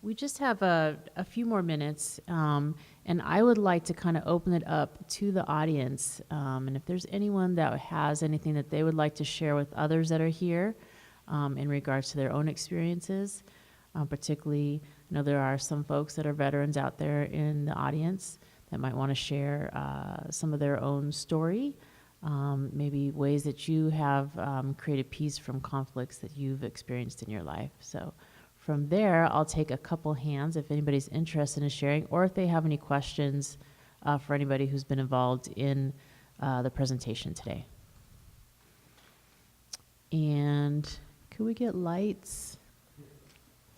We just have a few more minutes, and I would like to kind of open it up to the audience. And if there's anyone that has anything that they would like to share with others that are here in regards to their own experiences, particularly, I know there are some folks that are veterans out there in the audience that might want to share some of their own story, maybe ways that you have created peace from conflicts that you've experienced in your life. So from there, I'll take a couple hands if anybody's interested in sharing, or if they have any questions for anybody who's been involved in the presentation today. And could we get lights?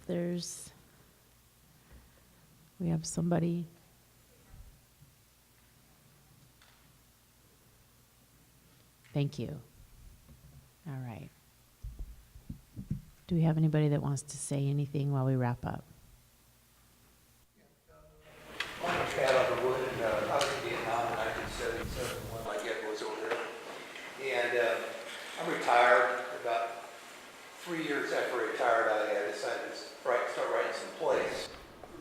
We have somebody. Thank you. All right. Do we have anybody that wants to say anything while we wrap up? My name's Pat Underwood, and I was in Vietnam in 1977 when my dad was over there. And I'm retired. About 3 years after I retired, I decided to start writing some plays.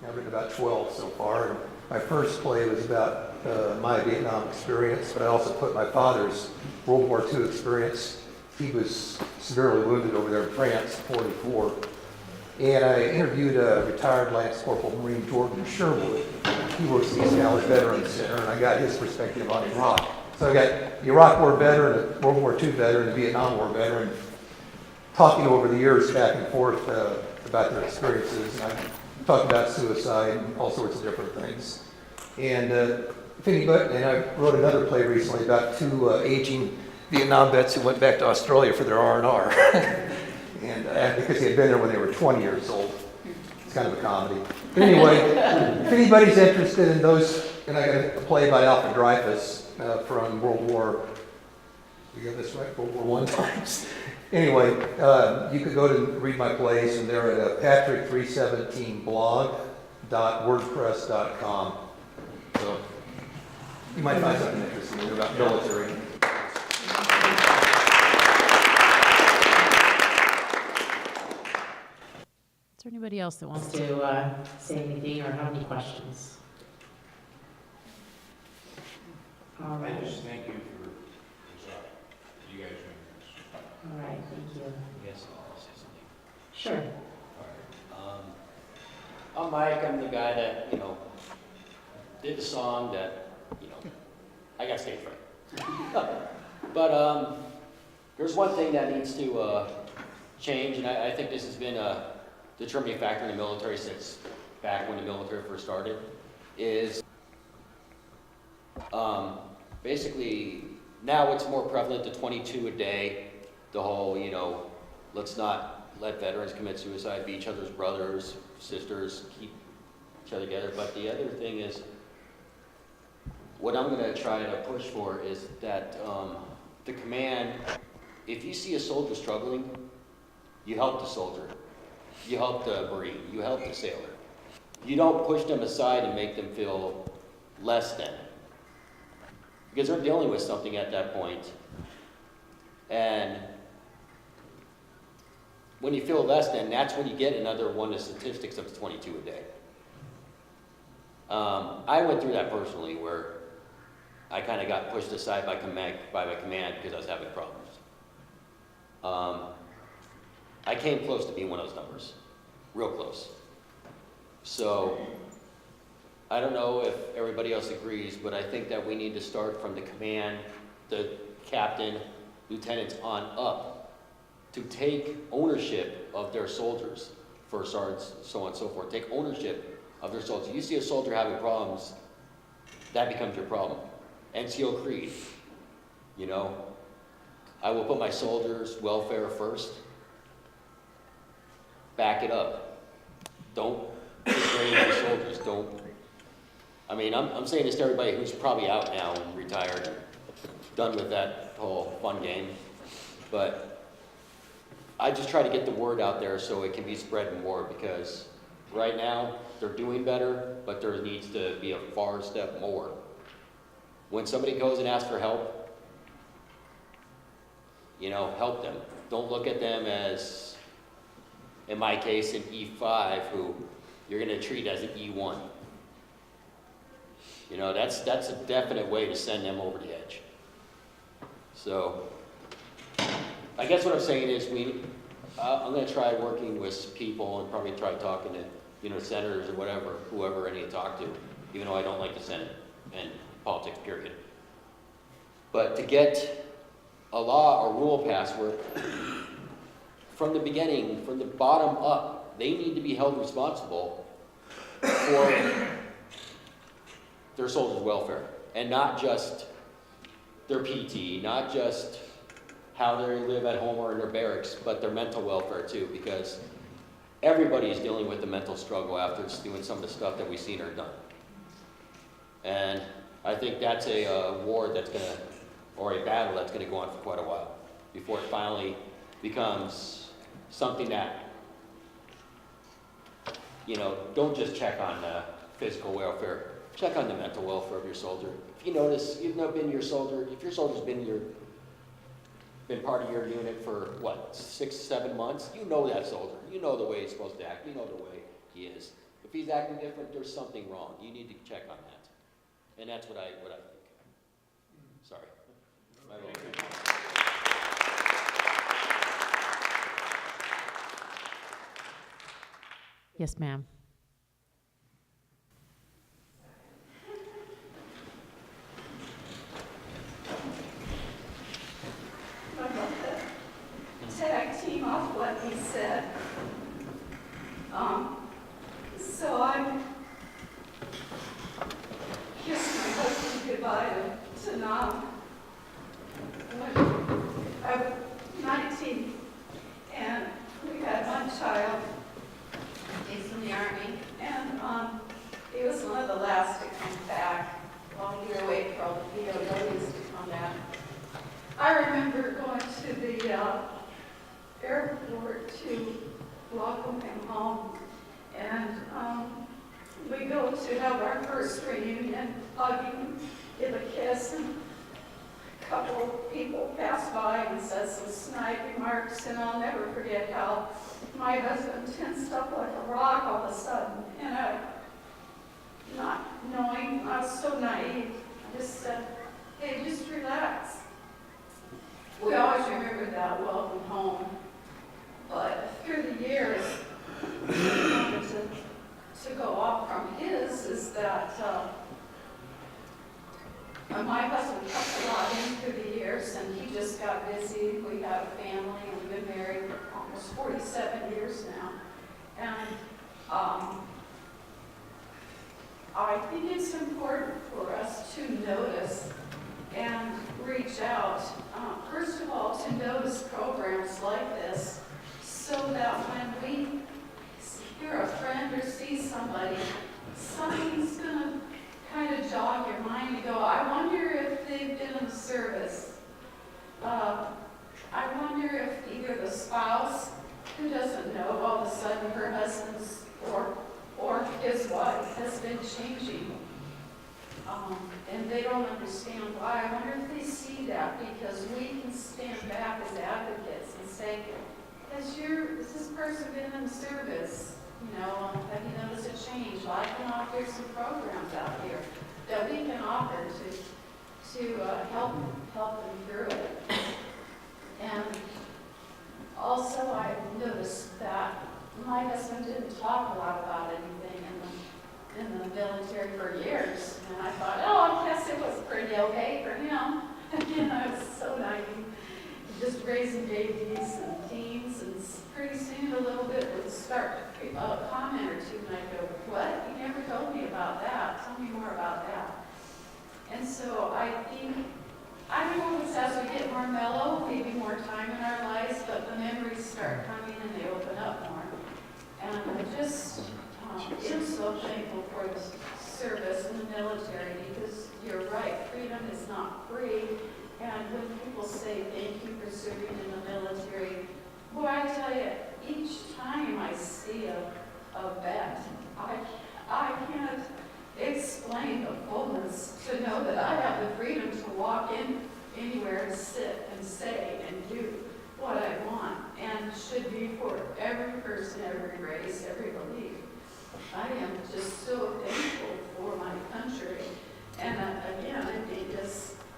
I've written about 12 so far. And my first play was about my Vietnam experience, but I also put my father's World War II experience. He was severely wounded over there in France in '44. And I interviewed a retired Lance Corporal Marine Jordan Sherwood. He works at the East Valley Veterans Center, and I got his perspective on Iraq. So I got the Iraq War veteran, a World War II veteran, and a Vietnam War veteran, talking over the years back and forth about their experiences. And I talked about suicide and all sorts of different things. And I wrote another play recently about two aging Vietnam vets who went back to Australia for their R&R. And because he had been there when they were 20 years old. It's kind of a comedy. But anyway, if anybody's interested in those, and I got a play by Alfred Dreyfus from World War, we got this right, World War I times. Anyway, you could go to read my plays, and they're at patrick317blog.wordpress.com. So you might find something interesting about military. Is there anybody else that wants to say anything or have any questions? All right. I just thank you for you guys doing this. All right, thank you. Yes, I'll say something. Sure. All right. I'm Mike. I'm the guy that, did the song that, I got stage fright. But there's one thing that needs to change, and I think this has been a determining factor in the military since back when the military first started, is basically now it's more prevalent, the 22 a day, the whole, let's not let veterans commit suicide, be each other's brothers, sisters, keep each other together. But the other thing is, what I'm going to try to push for is that the command, if you see a soldier struggling, you help the soldier. You help the Marine, you help the sailor. You don't push them aside and make them feel less than. Because they're dealing with something at that point. And when you feel less than, that's when you get another one of the statistics of 22 a day. I went through that personally, where I kind of got pushed aside by my command because I was having problems. I came close to being one of those numbers, real close. So I don't know if everybody else agrees, but I think that we need to start from the command, the captain, lieutenants on up, to take ownership of their soldiers, first sergeants, so on and so forth. Take ownership of their soldiers. You see a soldier having problems, that becomes your problem. NCO Creed, I will put my soldiers' welfare first. Back it up. Don't degrade your soldiers. I'm saying this to everybody who's probably out now and retired, done with that whole fun game. But I just try to get the word out there so it can be spread more, because right now they're doing better, but there needs to be a far step more. When somebody goes and asks for help, help them. Don't look at them as, in my case, an E5 who, you're gonna treat as an E1. You know, that's a definite way to send them over the edge. So, I guess what I'm saying is I'm gonna try working with people and probably try talking to, you know, senators or whatever, whoever I need to talk to, even though I don't like the Senate and politics, period. But to get a law or rule passed where, from the beginning, from the bottom up, they need to be held responsible for their soldiers' welfare, and not just their PT, not just how they live at home or in their barracks, but their mental welfare too, because everybody is dealing with the mental struggle after doing some of the stuff that we've seen or done. And I think that's a war that's gonna, or a battle that's gonna go on for quite a while, before it finally becomes something that, you know, don't just check on physical welfare, check on the mental welfare of your soldier. If you notice, you've not been your soldier, if your soldier's been part of your unit for, what, 6, 7 months, you know that soldier. You know the way he's supposed to act. You know the way he is. If he's acting different, there's something wrong. You need to check on that. And that's what I think. Sorry. My bad. Yes, ma'am. Tag team off what he said. So I kissed my husband goodbye to Nam when I was 19, and we had one child. He's in the Army, and he was one of the last to come back while we were waiting for all the POWs to come back. I remember going to the airport to welcome him home, and we go to have our first reunion, hug him, give a kiss, and a couple people passed by and said some snide remarks, and I'll never forget how my husband tensed up like a rock all of a sudden, and not knowing, I was so naive, I just said, hey, just relax. We always remembered that welcome home. But through the years, what I wanted to go off from his is that my husband kept a lot in through the years, and he just got busy. We have a family, and we've been married for almost 47 years now. And I think it's important for us to notice and reach out. First of all, to notice programs like this, so that when we hear a friend or see somebody, something's going to kind of jog your mind to go, I wonder if they've been in the service. I wonder if either the spouse, who doesn't know, all of a sudden her husband's or his wife has been changing. And they don't understand why. I wonder if they see that, because we can stand back as advocates and say, has this person been in the service? You know, have you noticed a change? Well, I can offer some programs out here that we can offer to help them through it. And also, I noticed that my husband didn't talk a lot about anything in the military for years. And I thought, oh, I guess it was pretty okay for him. And I was so naive, just raising babies and teens, and pretty soon a little bit would start a comment or two, and I'd go, what? You never told me about that. Tell me more about that. And so I think, I don't know if it's as we get more mellow, maybe more time in our lives, but the memories start coming and they open up more. And I just am so thankful for the service in the military, because you're right, freedom is not free. And when people say thank you for serving in the military, boy, I tell you, each time I see a vet, I can't explain the fullness to know that I have the freedom to walk in anywhere and sit and say and do what I want, and should be for every person, every race, every belief. I am just so thankful for my country. And again, I think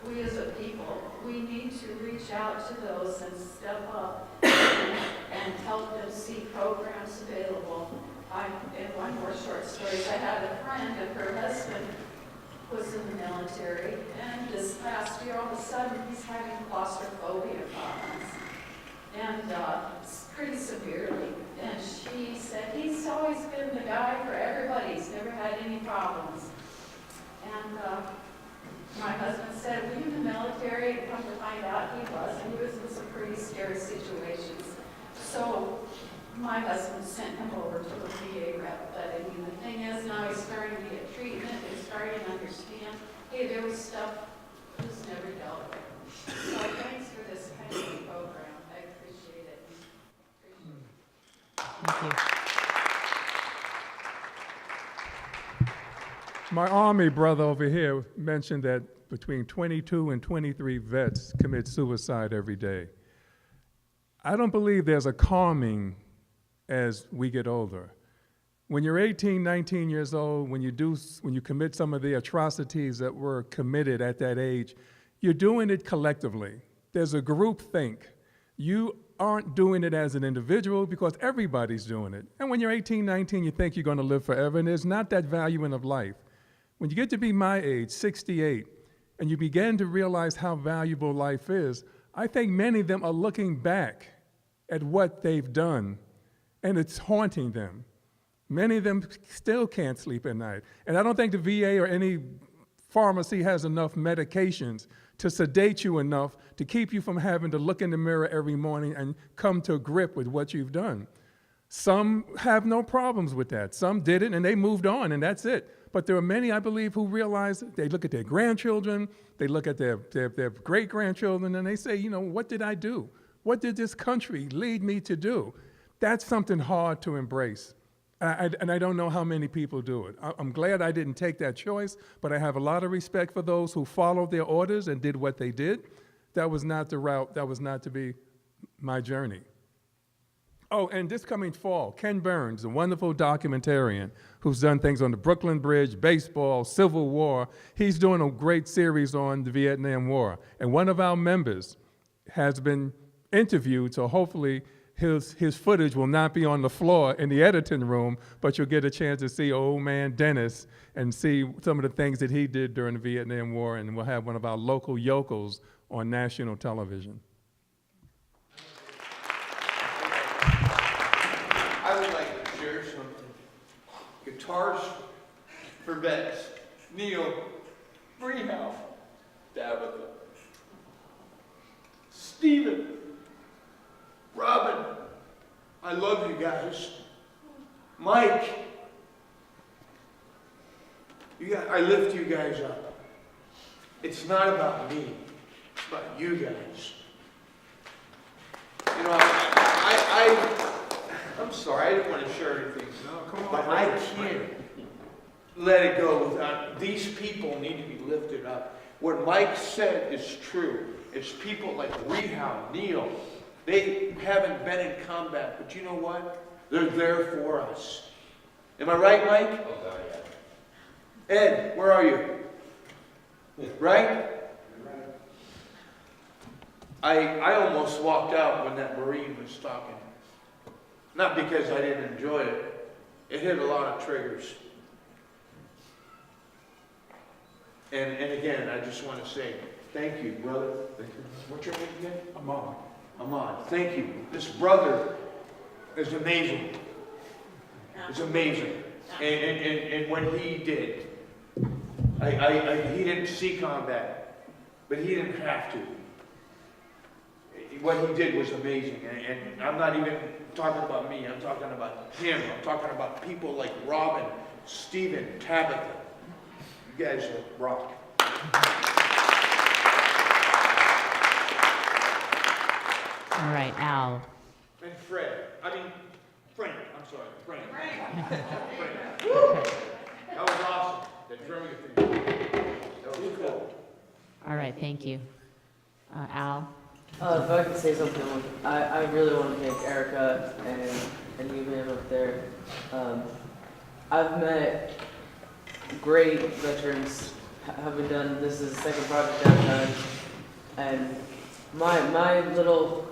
we as a people, we need to reach out to those and step up and help them see programs available. And one more short story. I had a friend and her husband was in the military, and this past year, all of a sudden, he's having claustrophobia problems, and pretty severely. And she said, he's always been the guy for everybody. He's never had any problems. And my husband said, were you in the military? And come to find out he was, and he was in some pretty scary situations. So my husband sent him over to the VA rep. But I mean, the thing is, now he's starting to get treatment. He's starting to understand, hey, there was stuff that was never dealt with. So thanks for this kind of program. I appreciate it. Thank you. My Army brother over here mentioned that between 22 and 23 vets commit suicide every day. I don't believe there's a calming as we get older. When you're 18, 19 years old, when you commit some of the atrocities that were committed at that age, you're doing it collectively. There's a group think. You aren't doing it as an individual because everybody's doing it. And when you're 18, 19, you think you're going to live forever, and there's not that value of life. When you get to be my age, 68, and you begin to realize how valuable life is, I think many of them are looking back at what they've done, and it's haunting them. Many of them still can't sleep at night. And I don't think the VA or any pharmacy has enough medications to sedate you enough to keep you from having to look in the mirror every morning and come to a grip with what you've done. Some have no problems with that. Some did it and they moved on and that's it. But there are many, I believe, who realize they look at their grandchildren, they look at their great-grandchildren, and they say, you know, what did I do? What did this country lead me to do? That's something hard to embrace. And I don't know how many people do it. I'm glad I didn't take that choice, but I have a lot of respect for those who followed their orders and did what they did. That was not the route, that was not to be my journey. Oh, and this coming fall, Ken Burns, a wonderful documentarian who's done things on the Brooklyn Bridge, baseball, Civil War. He's doing a great series on the Vietnam War. And one of our members has been interviewed, so hopefully his footage will not be on the floor in the editing room, but you'll get a chance to see old man Dennis and see some of the things that he did during the Vietnam War, and we'll have one of our local yokels on national television. I would like to share something. Guitars for Vets. Neil, Freehal, Tabitha, Stephen, Robin, I love you guys. Mike, I lift you guys up. It's not about me, it's about you guys. You know, I'm sorry, I didn't want to share anything. No, come on. But I can't let it go without, these people need to be lifted up. What Mike said is true. It's people like Rehab, Neil. They haven't been in combat, but you know what? They're there for us. Am I right, Mike? Oh, God, yeah. Ed, where are you? Right? I almost walked out when that Marine was talking. Not because I didn't enjoy it. It hit a lot of triggers. And again, I just want to say, thank you, brother. What's your name again? Ahmad. Ahmad. Thank you. This brother is amazing. It's amazing. And when he did, he didn't see combat, but he didn't have to. What he did was amazing. And I'm not even talking about me. I'm talking about him. I'm talking about people like Robin, Stephen, Tabitha. You guys rock. All right, Al. And Fred. Frank. I'm sorry. Frank. Frank. That was awesome. That drumming thing. That was cool. All right, thank you. Al? If I could say something, I really want to thank Erica and you, ma'am, up there. I've met great veterans, having done, this is the second project I've done, and my little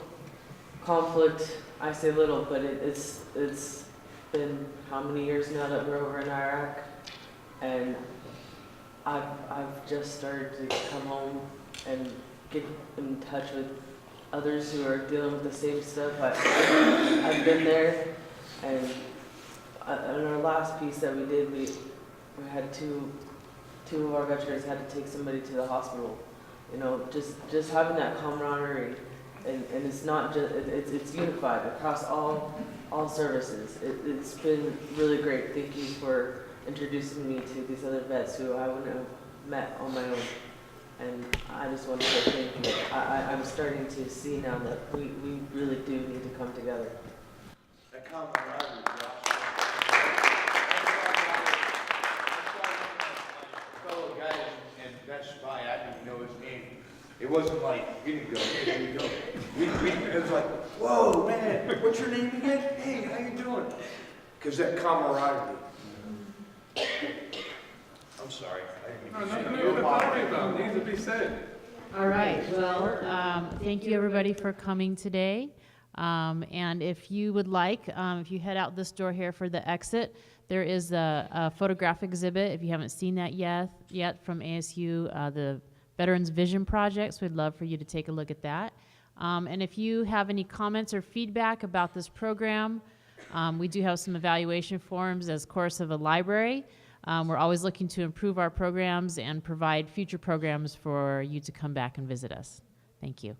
conflict, I say little, but it's been how many years now that we're over in Iraq, and I've just started to come home and get in touch with others who are dealing with the same stuff. I've been there, and on our last piece that we did, we had two of our veterans had to take somebody to the hospital. You know, just having that camaraderie, and it's not just it's unified across all services. It's been really great. Thank you for introducing me to these other vets who I wouldn't have met on my own. And I just want to say thank you. I'm starting to see now that we really do need to come together. That camaraderie is awesome. Fellow guys and Best Buy, I didn't know his name. It wasn't like, here you go, here you go. It was like, whoa, man, what's your name again? Hey, how you doing? Because that camaraderie. I'm sorry. I didn't mean to say Needs to be said. All right, well, thank you everybody for coming today. And if you would like, if you head out this door here for the exit, there is a photograph exhibit, if you haven't seen that yet from ASU, the Veterans Vision Project, so we'd love for you to take a look at that. And if you have any comments or feedback about this program, we do have some evaluation forms as course of a library. We're always looking to improve our programs and provide future programs for you to come back and visit us. Thank you.